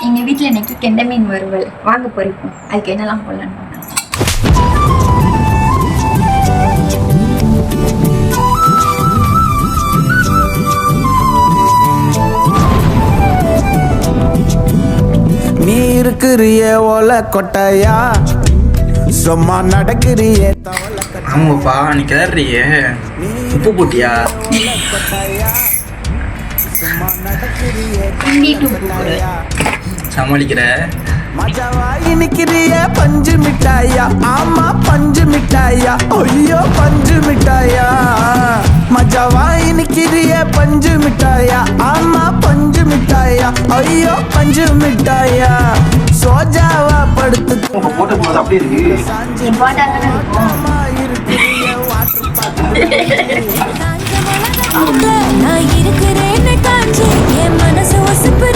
எங்கள் வீட்டில் இன்னைக்கு கெண்டை மீன் வறுவல் வாங்க போயிருக்கோம். அதுக்கு என்னெல்லாம் போடலான்னு நீ இருக்கிறிய ஓலை கொட்டையா சும்மா நடக்கிறிய ஆமாப்பா நீ கிளறியே உப்பு போட்டியா சமாளிக்கிற மஜாவாய் நிக்கிறிய பஞ்சு மிட்டாயா ஆமா பஞ்சு மிட்டாயா ஐயோ பஞ்சு மிட்டாயா மஜாவாய் நிக்கிறிய பஞ்சு மிட்டாயா ஆமா பஞ்சு மிட்டாயா ஐயோ பஞ்சு மிட்டாயா சோஜாவா படுத்து போட்டு போது அப்படியே இருக்கு நான் இருக்கிறேன்னு காஞ்சி என் மனசு ஒசுப்பு